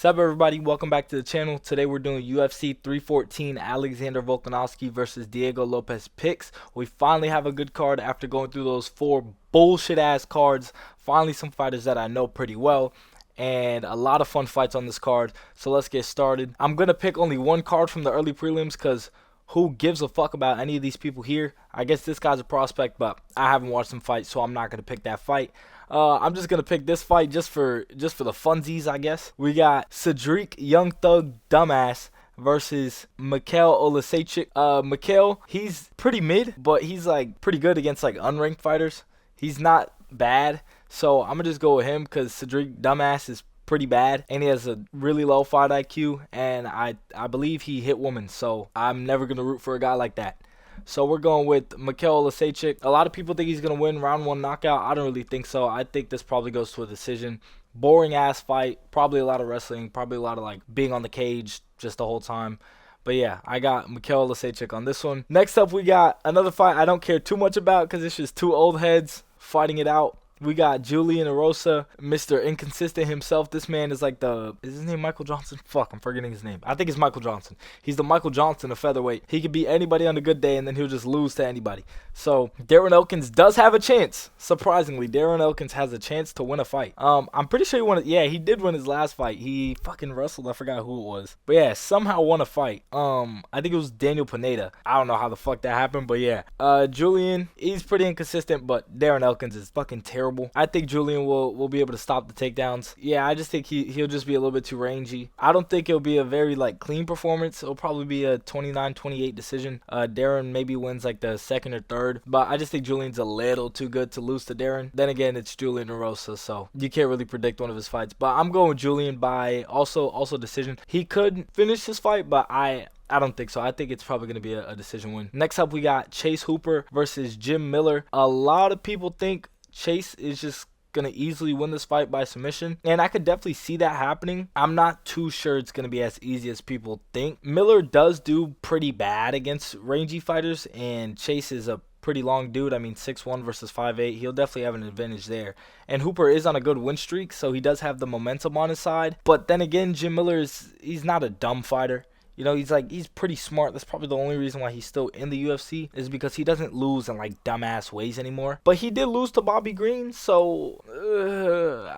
Sup everybody, welcome back to the channel. Today we're doing UFC 314 Alexander Volkanovski versus Diego Lopes picks. We finally have a good card after going through those four bullshit ass cards. Finally some fighters that I know pretty well and a lot of fun fights on this card. So let's get started. I'm going to pick only one card from the early prelims because who gives a fuck about any of these people here? I guess this guy's a prospect, but I haven't watched him fight, so I'm not going to pick that fight. I'm just gonna pick this fight just for the funsies, I guess. We got Cedric Young Thug Dumbass versus Mikhail Olasechik. Mikhail, he's pretty mid, but he's like pretty good against like unranked fighters. He's not bad, so I'm gonna just go with him because Cedric Dumbass is pretty bad and he has a really low fight IQ, and I believe he hit women, so I'm never gonna root for a guy like that. So we're going with Mikhail Olasechik. A lot of people think he's going to win round one knockout. I don't really think so. I think this probably goes to a decision. Boring ass fight. Probably a lot of wrestling. Probably a lot of like being on the cage just the whole time. But yeah, I got Mikhail Olasechik on this one. Next up, we got another fight I don't care too much about because it's just two old heads fighting it out. We got Julian Erosa, Mr. Inconsistent himself. This man is like is his name Michael Johnson? Fuck, I'm forgetting his name. I think it's Michael Johnson. He's the Michael Johnson of featherweight. He could beat anybody on a good day, and then he'll just lose to anybody. So Darren Elkins does have a chance. Surprisingly, Darren Elkins has a chance to win a fight. I'm pretty sure he won it. Yeah, he did win his last fight. He fucking wrestled. I forgot who it was. But yeah, somehow won a fight. I think it was Daniel Pineda. I don't know how the fuck that happened, but yeah. Julian, he's pretty inconsistent, but Darren Elkins is fucking terrible. I think Julian will be able to stop the takedowns. Yeah, I just think he'll just be a little bit too rangy. I don't think it'll be a very like clean performance. It'll probably be a 29-28 decision. Darren maybe wins like the second or third, but I just think Julian's a little too good to lose to Darren. Then again, it's Julian Erosa, so you can't really predict one of his fights. But I'm going with Julian by also decision. He could finish his fight, but I don't think so. I think it's probably going to be a decision win. Next up, we got Chase Hooper versus Jim Miller. A lot of people think Chase is just going to easily win this fight by submission, and I could definitely see that happening. I'm not too sure it's going to be as easy as people think. Miller does do pretty bad against rangy fighters, and Chase is a pretty long dude. I mean, 6'1 versus 5'8. He'll definitely have an advantage there. And Hooper is on a good win streak, so he does have the momentum on his side. But then again, Jim Miller he's not a dumb fighter. You know, he's pretty smart. That's probably the only reason why he's still in the UFC is because he doesn't lose in like dumbass ways anymore. But he did lose to Bobby Green, so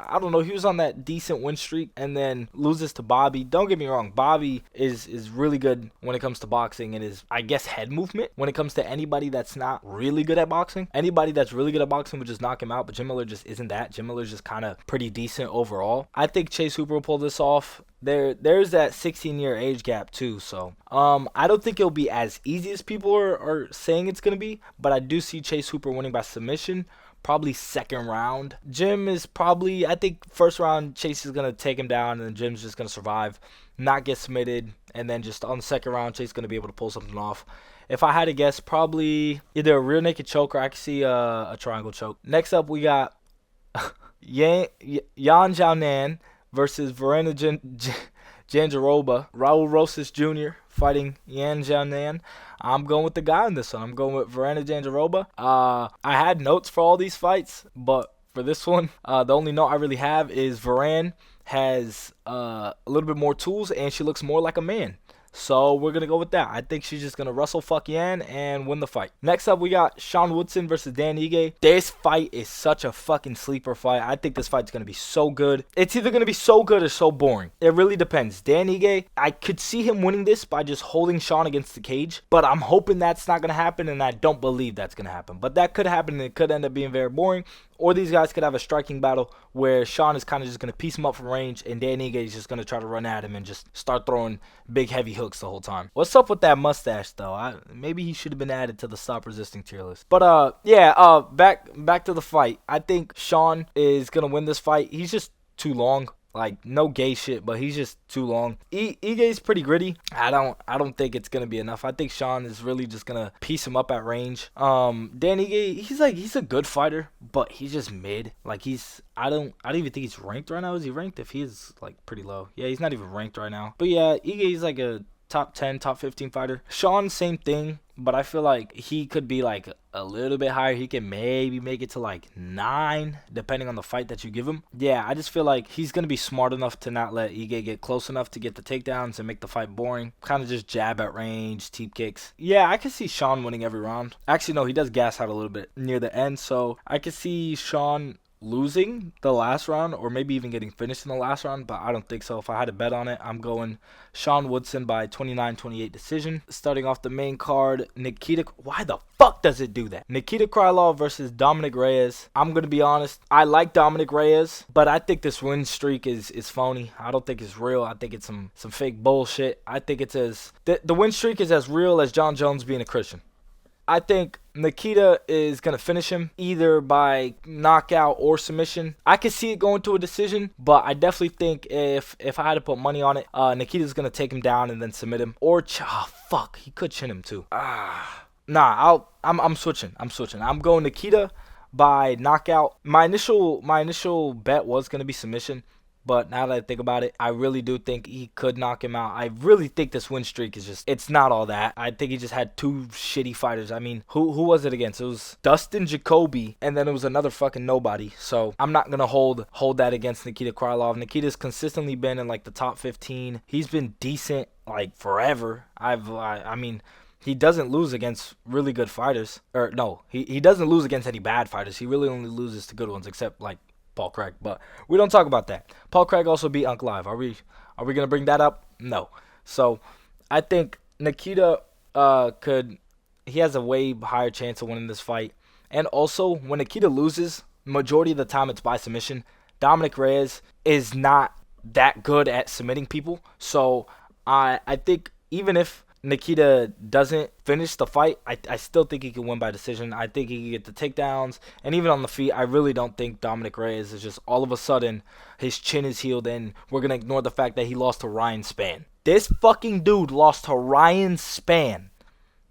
I don't know. He was on that decent win streak and then loses to Bobby. Don't get me wrong, Bobby is really good when it comes to boxing and his, I guess, head movement. When it comes to anybody that's not really good at boxing, anybody that's really good at boxing would just knock him out. But Jim Miller just isn't that. Jim Miller's just kind of pretty decent overall. I think Chase Hooper will pull this off. There's that 16-year age gap too, so I don't think it'll be as easy as people are saying it's gonna be, but I do see Chase Hooper winning by submission, probably second round. Jim is probably, I think first round Chase is gonna take him down, and then Jim's just gonna survive, not get submitted, and then just on the second round Chase is gonna be able to pull something off. If I had to guess, probably either a rear naked choke or I could see a triangle choke. Next up, we got Yan Xiaonan versus Verena Jandiroba. Raul Rosas Jr. fighting Yan Xiaonan. I'm going with the guy in this one. I'm going with Verena Jandiroba. I had notes for all these fights, but for this one, the only note I really have is Verena has a little bit more tools and she looks more like a man. So we're going to go with that. I think she's just going to wrestle fuck Yan and win the fight. Next up, we got Sean Woodson versus Dan Ige. This fight is such a fucking sleeper fight. I think this fight's going to be so good. It's either going to be so good or so boring. It really depends. Dan Ige, I could see him winning this by just holding Sean against the cage. But I'm hoping that's not going to happen, and I don't believe that's going to happen. But that could happen, and it could end up being very boring. Or these guys could have a striking battle where Sean is kind of just going to piece him up from range and Dan Ige is just going to try to run at him and just start throwing big heavy hooks the whole time. What's up with that mustache though? Maybe he should have been added to the stop resisting tier list. But yeah, back to the fight. I think Sean is going to win this fight. He's just too long. Like, no gay shit, but he's just too long. Ige's pretty gritty. I don't think it's gonna be enough. I think Sean is really just gonna piece him up at range. Dan Ige, he's a good fighter, but he's just mid. Like I don't even think he's ranked right now. Is he ranked? If he is like pretty low. Yeah, he's not even ranked right now. But yeah, Ige is like a top 10, top 15 fighter. Sean, same thing, but I feel like he could be like a little bit higher. He can maybe make it to like 9, depending on the fight that you give him. Yeah, I just feel like he's going to be smart enough to not let Ige get close enough to get the takedowns and make the fight boring. Kind of just jab at range, teep kicks. Yeah, I can see Sean winning every round. Actually, no, he does gas out a little bit near the end, so I could see Sean losing the last round or maybe even getting finished in the last round, but I don't think so. If I had to bet on it, I'm going Sean Woodson by 29-28 decision. Starting off the main card, why the fuck does it do that? Nikita Krylov versus Dominic Reyes. I'm going to be honest, I like Dominic Reyes, but I think this win streak is phony. I don't think it's real. I think it's some fake bullshit. I think it's the win streak is as real as John Jones being a Christian. I think Nikita is going to finish him either by knockout or submission. I could see it going to a decision, but I definitely think if I had to put money on it, Nikita's going to take him down and then submit him. Or, fuck, he could chin him too. I'm switching. I'm going Nikita by knockout. My initial bet was going to be submission. But now that I think about it, I really do think he could knock him out. I really think this win streak is it's not all that. I think he just had 2 shitty fighters. I mean, who was it against? It was Dustin Jacoby, and then it was another fucking nobody. So I'm not going to hold that against Nikita Krylov. Nikita's consistently been in like the top 15. He's been decent like forever. I mean, he doesn't lose against really good fighters. Or no, he doesn't lose against any bad fighters. He really only loses to good ones, except like Paul Craig, but we don't talk about that. Paul Craig also beat Unc Live. Are we gonna bring that up? No. So I think Nikita he has a way higher chance of winning this fight. And also, when Nikita loses, majority of the time it's by submission. Dominic Reyes is not that good at submitting people. So I think even if Nikita doesn't finish the fight, I still think he can win by decision. I think he can get the takedowns. And even on the feet, I really don't think Dominic Reyes is just all of a sudden his chin is healed and we're going to ignore the fact that he lost to Ryan Spann. This fucking dude lost to Ryan Spann,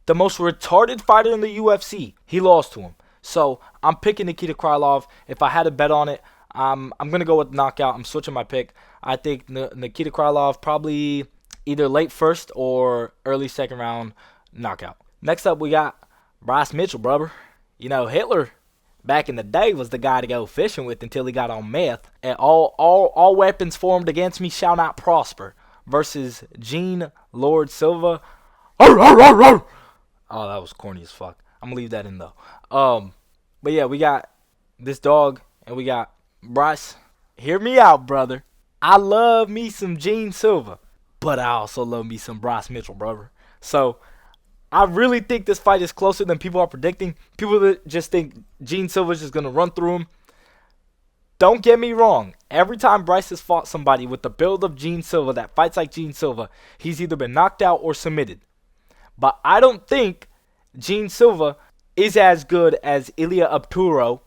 the most retarded fighter in the UFC. He lost to him. So I'm picking Nikita Krylov. If I had to bet on it, I'm going to go with knockout. I'm switching my pick. I think Nikita Krylov probably either late first or early second round knockout. Next up, we got Bryce Mitchell, brother. You know, Hitler back in the day was the guy to go fishing with until he got on meth. And all weapons formed against me shall not prosper. Versus Gene Lord Silva. Arr, arr, arr, arr. Oh, that was corny as fuck. I'm gonna leave that in though. But yeah, we got this dog and we got Bryce. Hear me out, brother. I love me some Gene Silva. But I also love me some Bryce Mitchell, brother. So, I really think this fight is closer than people are predicting. People that just think Gene Silva's just going to run through him. Don't get me wrong. Every time Bryce has fought somebody with the build of Gene Silva that fights like Gene Silva, he's either been knocked out or submitted. But I don't think Gene Silva is as good as Ilia Tapturo.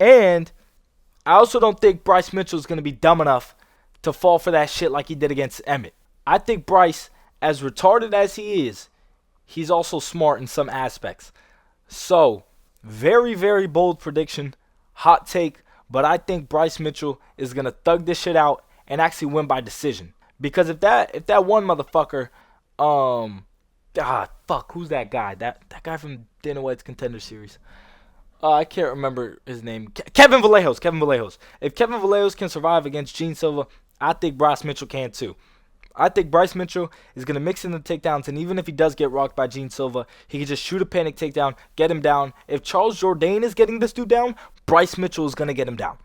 And I also don't think Bryce Mitchell is going to be dumb enough to fall for that shit like he did against Emmett. I think Bryce, as retarded as he is, he's also smart in some aspects. So, very, very bold prediction. Hot take. But I think Bryce Mitchell is going to thug this shit out and actually win by decision. Because if that one motherfucker, who's that guy? That guy from Dana White's Contender Series. I can't remember his name. Kevin Vallejos. If Kevin Vallejos can survive against Gene Silva, I think Bryce Mitchell can too. I think Bryce Mitchell is going to mix in the takedowns, and even if he does get rocked by Gene Silva, he can just shoot a panic takedown, get him down. If Charles Jourdain is getting this dude down, Bryce Mitchell is going to get him down.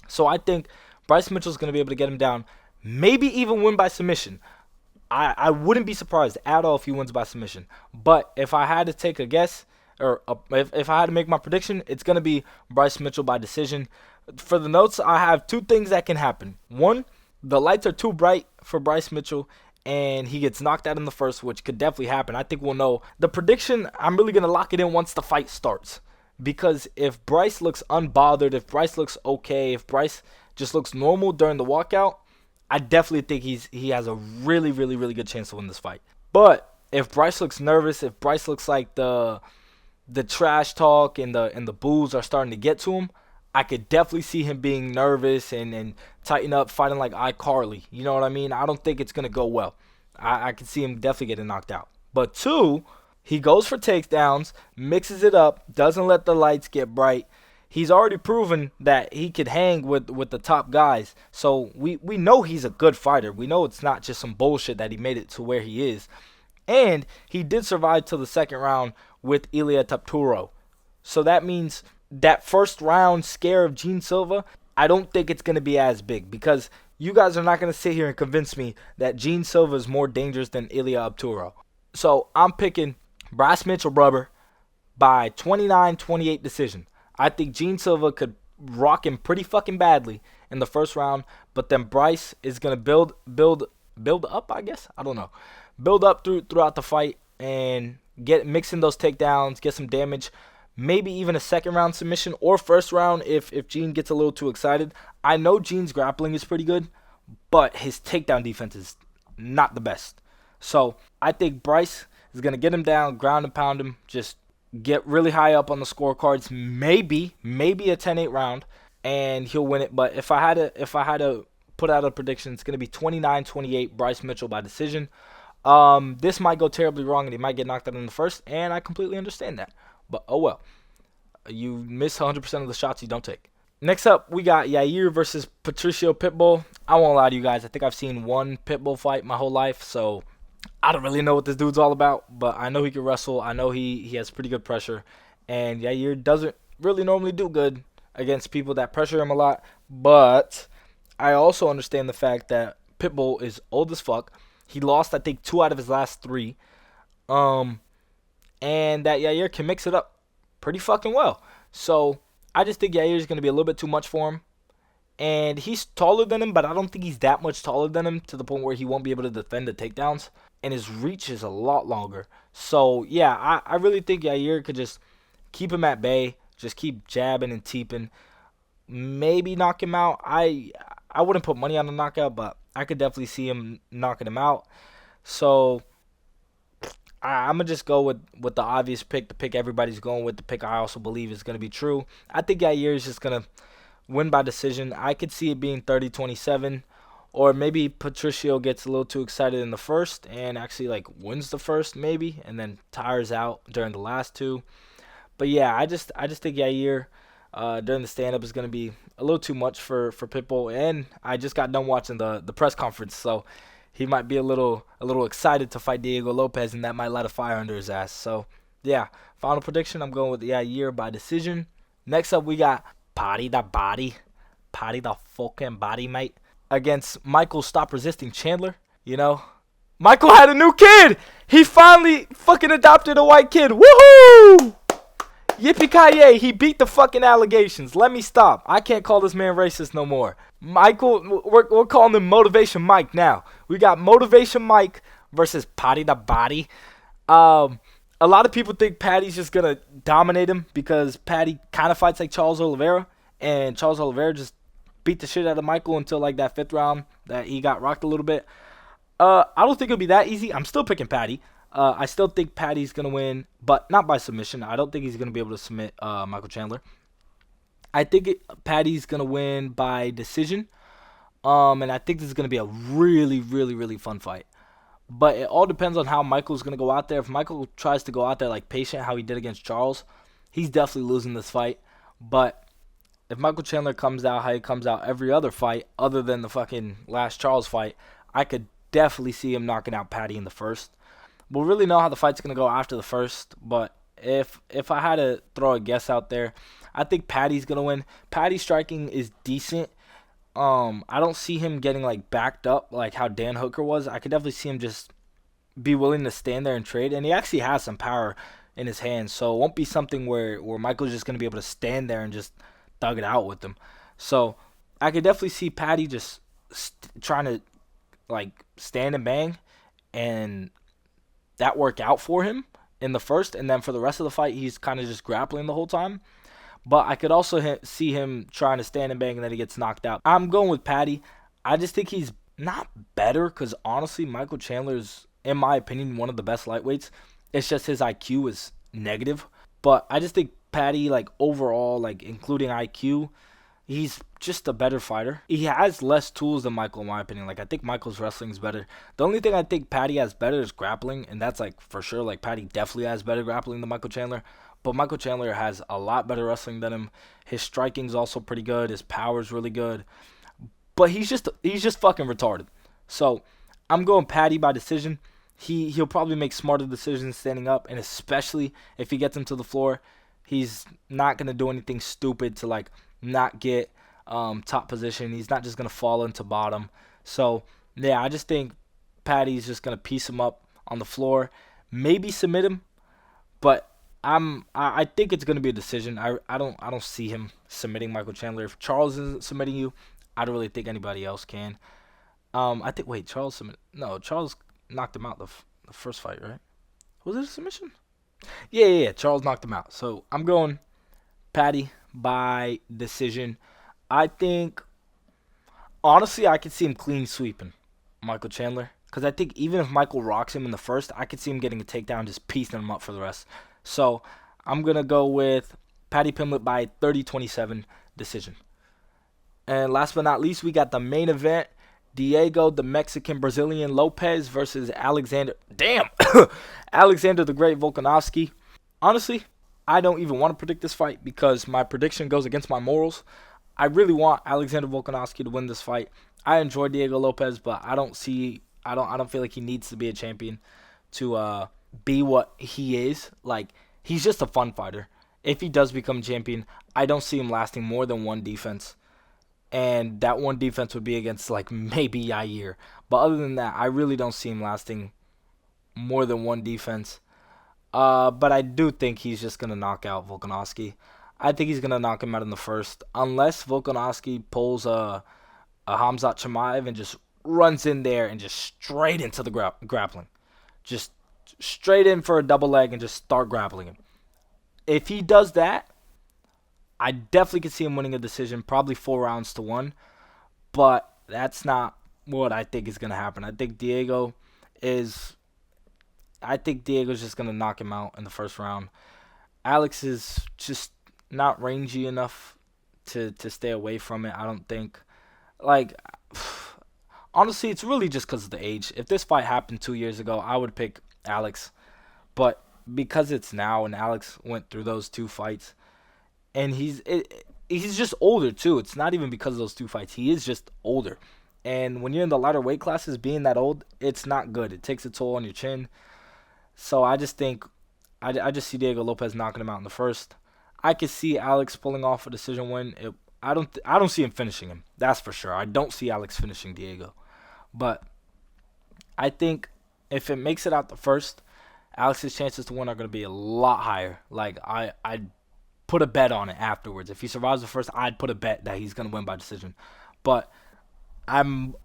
So I think Bryce Mitchell is going to be able to get him down, maybe even win by submission. I wouldn't be surprised at all if he wins by submission. But if I had to take a guess, if I had to make my prediction, it's going to be Bryce Mitchell by decision. For the notes, I have 2 things that can happen. 1, the lights are too bright for Bryce Mitchell, and he gets knocked out in the first, which could definitely happen. I think we'll know. The prediction, I'm really going to lock it in once the fight starts. Because if Bryce looks unbothered, if Bryce looks okay, if Bryce just looks normal during the walkout, I definitely think he has a really, really, really good chance to win this fight. But if Bryce looks nervous, if Bryce looks like the trash talk and the boos are starting to get to him, I could definitely see him being nervous and tighten up fighting like iCarly. You know what I mean? I don't think it's going to go well. I can see him definitely getting knocked out. But two, he goes for takedowns, mixes it up, doesn't let the lights get bright. He's already proven that he could hang with the top guys. So we know he's a good fighter. We know it's not just some bullshit that he made it to where he is. And he did survive till the second round with Ilia Tapturo. So that means that first round scare of Gene Silva, I don't think it's going to be as big because you guys are not going to sit here and convince me that Gene Silva is more dangerous than Ilia Tapturo. So I'm picking Bryce Mitchell Brubber by 29-28 decision. I think Gene Silva could rock him pretty fucking badly in the first round, but then Bryce is going to build up, I guess. I don't know. Build up throughout the fight and get mixing those takedowns, get some damage, maybe even a second round submission or first round if Gene gets a little too excited. I know Gene's grappling is pretty good, but his takedown defense is not the best. So I think Bryce is going to get him down, ground and pound him, just get really high up on the scorecards, maybe a 10-8 round, and he'll win it. But if I had to put out a prediction, it's going to be 29-28 Bryce Mitchell by decision. This might go terribly wrong and he might get knocked out in the first, and I completely understand that. But oh well. You miss 100% of the shots you don't take. Next up, we got Yair versus Patricio Pitbull. I won't lie to you guys. I think I've seen one Pitbull fight my whole life, so I don't really know what this dude's all about. But I know he can wrestle. I know he has pretty good pressure. And Yair doesn't really normally do good against people that pressure him a lot. But I also understand the fact that Pitbull is old as fuck. He lost, I think, 2 out of his last 3. And that Yair can mix it up pretty fucking well. So I just think Yair is going to be a little bit too much for him. And he's taller than him, but I don't think he's that much taller than him to the point where he won't be able to defend the takedowns. And his reach is a lot longer. So, yeah, I really think Yair could just keep him at bay. Just keep jabbing and teeping. Maybe knock him out. I wouldn't put money on the knockout, but I could definitely see him knocking him out. So I'm going to just go with the obvious pick, the pick everybody's going with, the pick I also believe is going to be true. I think Yair is just going to win by decision. I could see it being 30-27, or maybe Patricio gets a little too excited in the first and actually like wins the first maybe and then tires out during the last 2. But yeah, I just think Yair during the stand-up is going to be a little too much for Pitbull, and I just got done watching the press conference, so he might be a little excited to fight Diego Lopes, and that might light a fire under his ass. So yeah, final prediction, I'm going with Yair by decision. Next up, we got Paddy the fucking body, mate, against Michael Stop Resisting Chandler. You know, Michael had a new kid. He finally fucking adopted a white kid. Woohoo! Yippee-ki-yay, he beat the fucking allegations. Let me stop. I can't call this man racist no more. Michael, we're calling him Motivation Mike now. We got Motivation Mike versus Paddy the Body. A lot of people think Paddy's just going to dominate him because Paddy kind of fights like Charles Oliveira. And Charles Oliveira just beat the shit out of Michael until like that 5th round that he got rocked a little bit. I don't think it'll be that easy. I'm still picking Paddy. I still think Paddy's going to win, but not by submission. I don't think he's going to be able to submit Michael Chandler. I think Paddy's going to win by decision, and I think this is going to be a really, really, really fun fight. But it all depends on how Michael's going to go out there. If Michael tries to go out there like patient, how he did against Charles, he's definitely losing this fight. But if Michael Chandler comes out how he comes out every other fight other than the fucking last Charles fight, I could definitely see him knocking out Paddy in the first. We'll really know how the fight's going to go after the first, but if I had to throw a guess out there, I think Paddy's going to win. Paddy's striking is decent. I don't see him getting like backed up like how Dan Hooker was. I could definitely see him just be willing to stand there and trade, and he actually has some power in his hands, so it won't be something where Michael's just going to be able to stand there and just thug it out with him. So I could definitely see Paddy just trying to like stand and bang, and that work out for him in the first, and then for the rest of the fight, he's kind of just grappling the whole time. But I could also see him trying to stand and bang, and then he gets knocked out. I'm going with Paddy. I just think he's not better, because honestly, Michael Chandler's, in my opinion, one of the best lightweights. It's just his IQ is negative. But I just think Paddy, like overall, like including IQ, he's just a better fighter. He has less tools than Michael, in my opinion. Like, I think Michael's wrestling is better. The only thing I think Patty has better is grappling, and that's like for sure. Like, Patty definitely has better grappling than Michael Chandler. But Michael Chandler has a lot better wrestling than him. His striking's also pretty good. His power's really good. But he's just fucking retarded. So I'm going Patty by decision. He'll probably make smarter decisions standing up, and especially if he gets him to the floor, he's not gonna do anything stupid to like not get top position. He's not just gonna fall into bottom. So yeah, I just think Patty's just gonna piece him up on the floor, maybe submit him, but I think it's gonna be a decision. I don't see him submitting Michael Chandler. If Charles isn't submitting you, I don't really think anybody else can. I think Charles submitted. No, Charles knocked him out the first fight, right? Was it a submission? Yeah. Charles knocked him out. So I'm going Patty by decision. I think honestly I could see him clean sweeping Michael Chandler. Because I think even if Michael rocks him in the first, I could see him getting a takedown, just piecing him up for the rest. So I'm going to go with Patty Pimblett by 30-27 decision. And last but not least, we got the main event. Diego, the Mexican Brazilian Lopes versus Alexander. Damn! Alexander the Great Volkanovski. Honestly, I don't even want to predict this fight because my prediction goes against my morals. I really want Alexander Volkanovski to win this fight. I enjoy Diego Lopes, but I don't feel like he needs to be a champion to be what he is. Like, he's just a fun fighter. If he does become champion, I don't see him lasting more than one defense. And that one defense would be against, like, maybe Yair. But other than that, I really don't see him lasting more than one defense. But I do think he's just going to knock out Volkanovski. I think he's going to knock him out in the first. Unless Volkanovski pulls a Khamzat Chimaev and just runs in there and just straight into the grappling. Just straight in for a double leg and just start grappling him. If he does that, I definitely could see him winning a decision, probably 4-1. But that's not what I think is going to happen. I think Diego's just going to knock him out in the first round. Alex is just not rangy enough to stay away from it, I don't think. Like, honestly, it's really just because of the age. If this fight happened 2 years ago, I would pick Alex. But because it's now and Alex went through those two fights, and he's just older, too. It's not even because of those two fights. He is just older. And when you're in the lighter weight classes, being that old, it's not good. It takes a toll on your chin. So I just think, I just see Diego Lopes knocking him out in the first. I could see Alex pulling off a decision win. I don't see him finishing him. That's for sure. I don't see Alex finishing Diego. But I think if it makes it out the first, Alex's chances to win are going to be a lot higher. Like, I'd put a bet on it afterwards. If he survives the first, I'd put a bet that he's going to win by decision. But I'm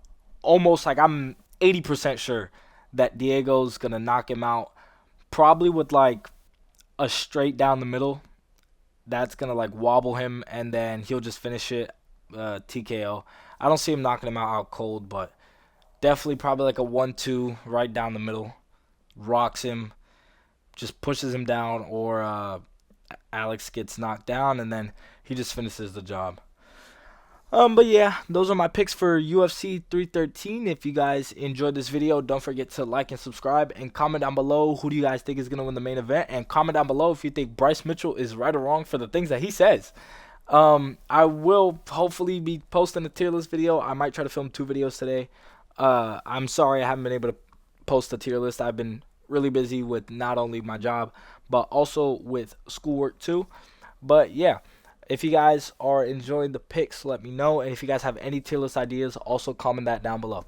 80% sure that Diego's going to knock him out, probably with like a straight down the middle. That's going to like wobble him, and then he'll just finish it TKO. I don't see him knocking him out cold, but definitely probably like a 1-2 right down the middle. Rocks him, just pushes him down, or Alex gets knocked down, and then he just finishes the job. But yeah, those are my picks for UFC 313. If you guys enjoyed this video, don't forget to like and subscribe, and comment down below who do you guys think is going to win the main event, and comment down below if you think Bryce Mitchell is right or wrong for the things that he says. I will hopefully be posting a tier list video. I might try to film 2 videos today. I'm sorry I haven't been able to post a tier list. I've been really busy with not only my job, but also with schoolwork too. But yeah, if you guys are enjoying the picks, let me know. And if you guys have any tier list ideas, also comment that down below.